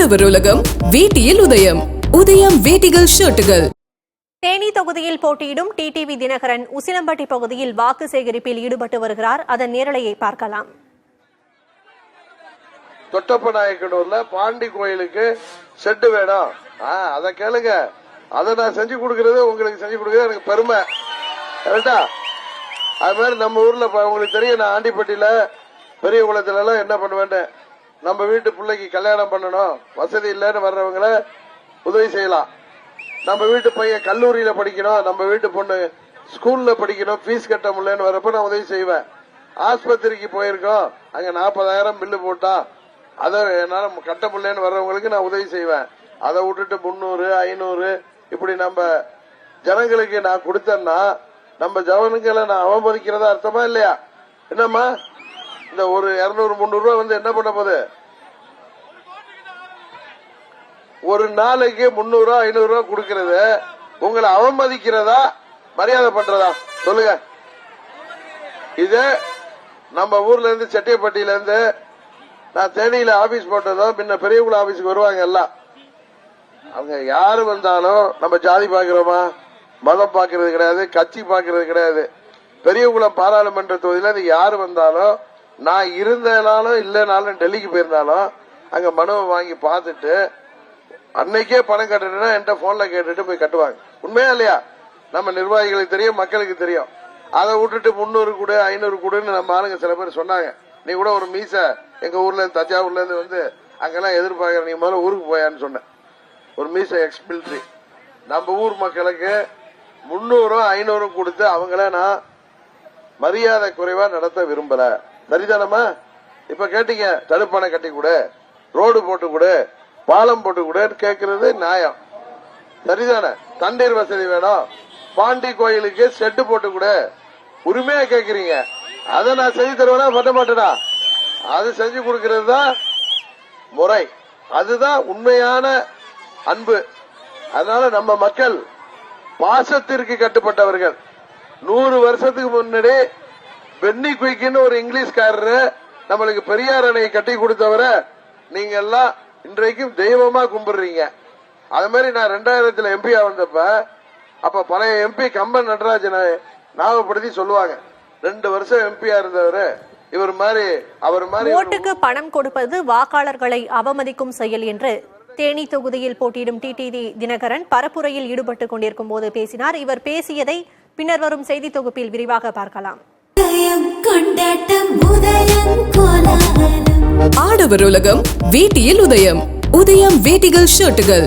ஆடவர் உலகம் வேட்டியில் உதயம். உதயம் வேட்டிகள் ஷர்ட்டுகள். தேனி தொகுதியில் போட்டியிடும் டிடிவி தினகரன் உசிலம்பட்டி பகுதியில் வாக்கு சேகரிப்பில் ஈடுபட்டு வருகிறார். அதன் நேரலையை பார்க்கலாம். தொட்டப்பநாயக்கனூர்ல பாண்டி கோயிலுக்கு செட்டு வேணும். அத கேளுங்க. அதை நான் செஞ்சு கொடுக்கறது உங்களுக்கு செஞ்சு கொடுக்கறது எனக்கு பெருமை. கரெக்டா? அது மாதிரி நம்ம ஊர்ல உங்களுக்கு தெரியும், நான் ஆண்டிப்பட்டியில பெரிய குளத்துல எல்லாம் என்ன பண்ணுவேன், நம்ம வீட்டு பிள்ளைக்கு கல்யாணம் பண்ணணும், வசதி இல்லைன்னு வர்றவங்கள உதவி செய்யலாம். நம்ம வீட்டு பையன் கல்லூரியில படிக்கணும், நம்ம வீட்டு பொண்ணு ஸ்கூல்ல படிக்கணும், ஃபீஸ் கட்ட முடியலன்னு வரப்ப நான் உதவி செய்வேன். ஆஸ்பத்திரிக்கு போயிருக்கோம், அங்க 40,000 பில்லு போட்டா அதை என்னால கட்ட முடியலன்னு வர்றவங்களுக்கு நான் உதவி செய்வேன். அதை விட்டுட்டு 300, 500 இப்படி நம்ம ஜனங்களுக்கு நான் கொடுத்தேன்னா நம்ம ஜனங்களை நான் அவமதிக்கிறதா அர்த்தமா இல்லையா? என்னம்மா, இந்த ஒரு 200, 300 ரூபாய் வந்து என்ன பண்ண போகுது? ஒரு நாளைக்கு 300, 500 ரூபாய் கொடுக்கறது உங்களை அவமதிக்கிறதா மரியாதை பண்றதா? சொல்லுங்க. இது நம்ம ஊர்ல இருந்து செட்டியப்பட்டியில இருந்து நான் தேனியில ஆபீஸ் போட்டதோ முன்ன பெரியகுளம் ஆபீஸுக்கு வருவாங்க எல்லாம். அவங்க யாரு வந்தாலும் நம்ம ஜாதி பாக்குறோமா, மதம் பாக்குறது கிடையாது, கட்சி பாக்குறது கிடையாது. பெரியகுளம் பாராளுமன்ற தொகுதியில யாரு வந்தாலும், நான் இருந்தனாலும் இல்லனாலும் டெல்லிக்கு போயிருந்தாலும் அங்க மனுவை வாங்கி பார்த்துட்டு அன்னைக்கே பணம் கட்டணும்னா என்கிட்ட போன்ல கேட்டுட்டு போய் கட்டுவாங்க. உண்மையா இல்லையா? நம்ம நிர்வாகிகளுக்கு தெரியும், மக்களுக்கு தெரியும். அதை விட்டுட்டு 300 கொடு 500 கொடுன்னு நம்ம ஆளுங்க சில பேர் சொன்னாங்க. நீ கூட ஒரு மீச எங்க ஊர்ல இருந்து தஞ்சாவூர்ல இருந்து வந்து அங்கெல்லாம் எதிர்பார்க்கிற, நீ முதல்ல ஊருக்கு போயான்னு சொன்ன. ஒரு மீச எக்ஸ் மிலிட்டரி நம்ம ஊர் மக்களுக்கு 300, 500 கொடுத்து அவங்கள நான் மரியாதை குறைவா நடத்த விரும்பல. சரிதானமா? இப்ப கேட்டீங்க, தடுப்பணை கட்டி கொடு, ரோடு போட்டு கொடு, பாலம் போட்டு கொடு கேட்கறது நியாயம். சரிதானே? தண்ணீர் வசதி வேணும், பாண்டி கோயிலுக்கு செட்டு போட்டு கொடு, உரிமையா கேட்கறீங்க. அதை நான் செஞ்சு தருவேனா பண்ண மாட்டேனா? அது செஞ்சு கொடுக்கறது தான் முறை. அதுதான் உண்மையான அன்பு. அதனால நம்ம மக்கள் பாசத்திற்கு கட்டுப்பட்டவர்கள். 100 வருஷத்துக்கு முன்னாடி பென்னி குயிக்னு ஒரு இங்கிலீஷ்காரரு நம்மளுக்கு பெரியார் அணையை கட்டி கொடுத்தவர நீங்க எல்லாம் இன்றைக்கும் தெய்வமா கும்பிடுறீங்க. அது மாதிரி நான் 2000 எம்பியா வந்தப்ப அப்ப பழைய எம்பி கம்பன் நடராஜனை ஞாபகப்படுத்தி சொல்லுவாங்க, 2 வருஷம் எம்பியா இருந்தவரு இவர் மாதிரி அவர் மாதிரி. ஓட்டுக்கு பணம் கொடுப்பது வாக்காளர்களை அவமதிக்கும் செயல் என்று தேனி தொகுதியில் போட்டியிடும் டிடிவி தினகரன் பரப்புரையில் ஈடுபட்டுக் கொண்டிருக்கும் போது பேசினார். இவர் பேசியதை பின்னர் வரும் செய்தி தொகுப்பில் விரிவாக பார்க்கலாம். ஆடவர் உலகம் வேட்டியில் உதயம். உதயம் வேட்டிகள் ஷர்ட்டுகள்.